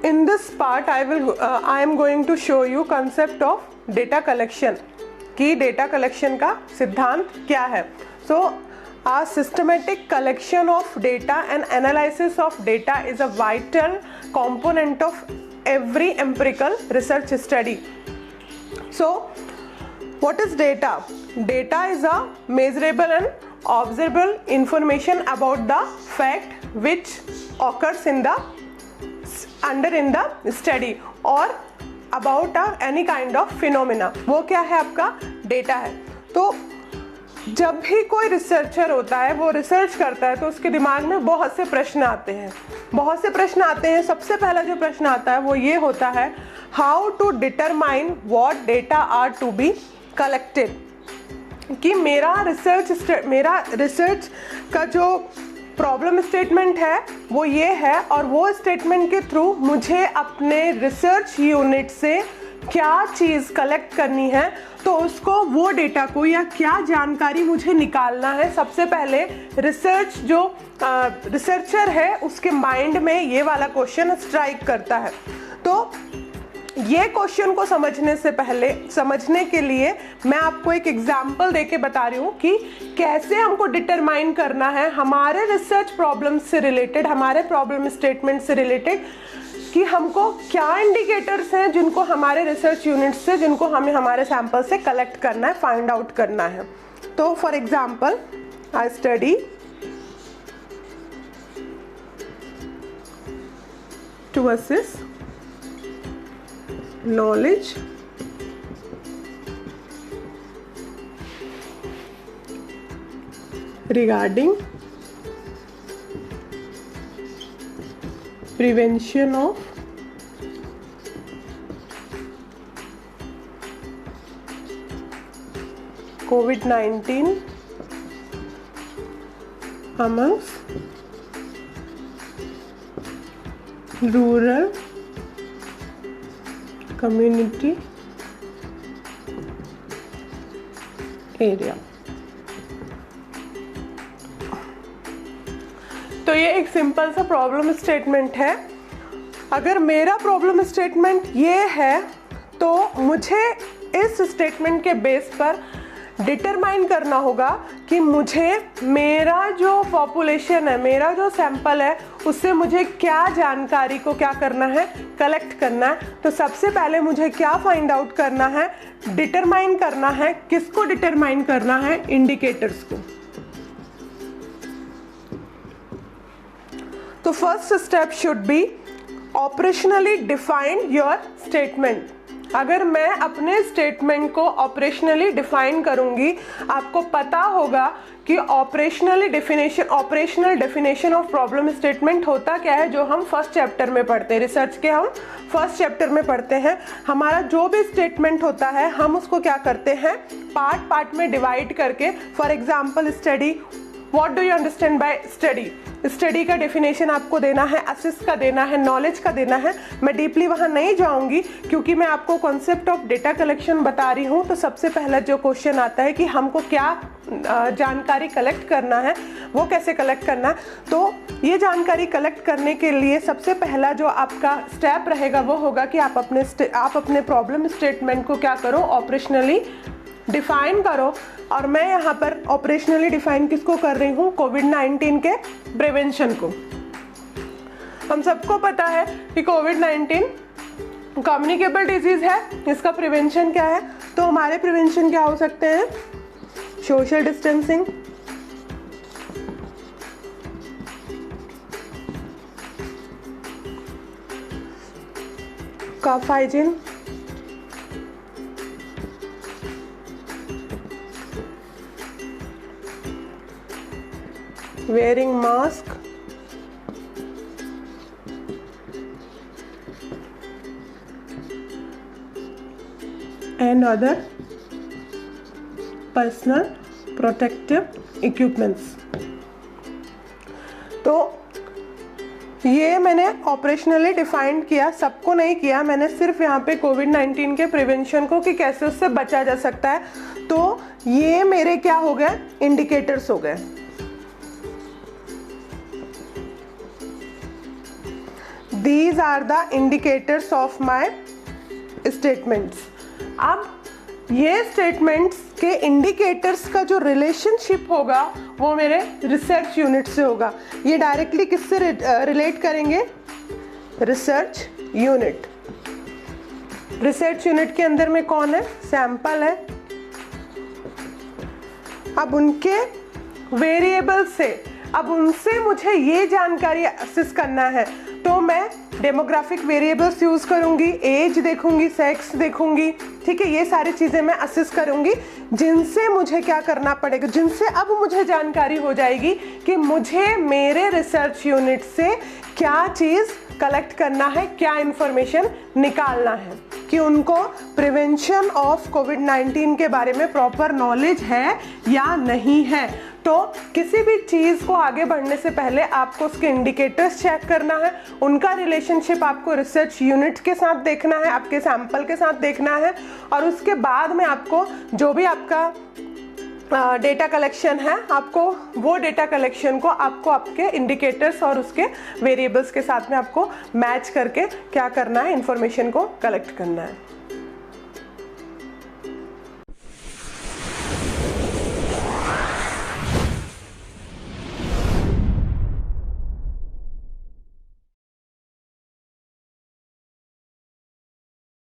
in this part I am going to show you concept of data collection कि data collection का सिद्धांत क्या है. So a systematic collection of data and analysis of data is a vital component of every empirical research study. So what is data? Data is a measurable and observable information about the fact which occurs in the study or about any kind of phenomena. वो क्या है आपका data है. तो जब भी कोई researcher होता है, वो रिसर्च करता है, तो उसके दिमाग में बहुत से प्रश्न आते हैं. सबसे पहला जो प्रश्न आता है वो ये होता है, how to determine what data are to be collected. कि मेरा रिसर्च का जो प्रॉब्लम स्टेटमेंट है वो ये है, और वो स्टेटमेंट के थ्रू मुझे अपने रिसर्च यूनिट से क्या चीज़ कलेक्ट करनी है, तो उसको वो डेटा को या क्या जानकारी मुझे निकालना है. सबसे पहले रिसर्चर है उसके माइंड में ये वाला क्वेश्चन स्ट्राइक करता है. तो ये क्वेश्चन को समझने के लिए मैं आपको एक एग्जाम्पल देके बता रही हूँ कि कैसे हमको डिटरमाइन करना है हमारे रिसर्च प्रॉब्लम से रिलेटेड, हमारे प्रॉब्लम स्टेटमेंट से रिलेटेड, कि हमको क्या इंडिकेटर्स हैं जिनको हमारे रिसर्च यूनिट से, जिनको हमें हमारे सैंपल से कलेक्ट करना है, फाइंड आउट करना है. तो for example I study to assess knowledge regarding prevention of COVID-19 amongst rural community area. तो ये एक सिंपल सा प्रॉब्लम स्टेटमेंट है. अगर मेरा प्रॉब्लम स्टेटमेंट ये है तो मुझे इस स्टेटमेंट के बेस पर डिटरमाइन करना होगा कि मुझे मेरा जो पॉपुलेशन है, मेरा जो सैंपल है, उससे मुझे क्या जानकारी को क्या करना है, कलेक्ट करना है. तो सबसे पहले मुझे क्या फाइंड आउट करना है, डिटरमाइन करना है. किसको डिटरमाइन करना है? इंडिकेटर्स को. तो first step should be operationally define your statement. अगर मैं अपने स्टेटमेंट को ऑपरेशनली डिफाइन करूंगी, आपको पता होगा कि operational definition of problem statement होता क्या है, जो हम फर्स्ट चैप्टर में पढ़ते हैं. रिसर्च के हम फर्स्ट चैप्टर में पढ़ते हैं. हमारा जो भी स्टेटमेंट होता है हम उसको क्या करते हैं, पार्ट में डिवाइड करके. For example study, what do you understand by study. Study का डेफिनेशन आपको देना है, असिस का देना है, नॉलेज का देना है. मैं डीपली वहाँ नहीं जाऊँगी क्योंकि मैं आपको कॉन्सेप्ट ऑफ डेटा कलेक्शन बता रही हूँ. तो सबसे पहला जो क्वेश्चन आता है कि हमको क्या जानकारी कलेक्ट करना है, वो कैसे कलेक्ट करना है. तो ये जानकारी कलेक्ट करने के लिए सबसे पहला जो आपका स्टेप रहेगा वो होगा कि आप अपने प्रॉब्लम स्टेटमेंट को क्या करो, ऑपरेशनली डिफाइन करो. और मैं यहाँ पर ऑपरेशनली डिफाइन किसको कर रही हूँ, कोविड-19 के प्रिवेंशन को. हम सबको पता है कि कोविड-19 कम्युनिकेबल डिजीज है. इसका प्रिवेंशन क्या है? तो हमारे प्रिवेंशन क्या हो सकते हैं, social distancing, cough hygiene, wearing mask, and other personal protective equipments. तो ये मैंने ऑपरेशनली डिफाइंड किया, सबको नहीं किया. मैंने सिर्फ यहाँ पे कोविड-19 के प्रिवेंशन को कि कैसे उससे बचा जा सकता है. तो ये मेरे क्या हो गए, इंडिकेटर्स हो गए. These are the indicators of my statements. अब ये स्टेटमेंट्स के इंडिकेटर्स का जो रिलेशनशिप होगा वो मेरे रिसर्च यूनिट से होगा। ये डायरेक्टली किससे रिलेट करेंगे? Research unit. रिसर्च यूनिट के अंदर में कौन है? सैंपल है। अब उनके वेरिएबल से, अब उनसे मुझे ये जानकारी एक्सेस करना है तो मैं डेमोग्राफिक वेरिएबल्स यूज करूंगी, एज देखूंगी, सेक्स देखूंगी, ठीक है, ये सारी चीजें मैं असेस करूंगी, जिनसे मुझे क्या करना पड़ेगा, जिनसे अब मुझे जानकारी हो जाएगी कि मुझे मेरे रिसर्च यूनिट से क्या चीज कलेक्ट करना है, क्या इंफॉर्मेशन निकालना है, कि उनको प्रिवेंशन ऑफ कोविड-19 के बारे में प्रॉपर नॉलेज है या नहीं है। तो किसी भी चीज़ को आगे बढ़ने से पहले आपको उसके इंडिकेटर्स चेक करना है, उनका रिलेशनशिप आपको रिसर्च यूनिट के साथ देखना है, आपके सैंपल के साथ देखना है, और उसके बाद में आपको जो भी आपका डेटा कलेक्शन है, आपको वो डेटा कलेक्शन को आपको आपके इंडिकेटर्स और उसके वेरिएबल्स के साथ में आपको मैच करके क्या करना है, इंफॉर्मेशन को कलेक्ट करना है।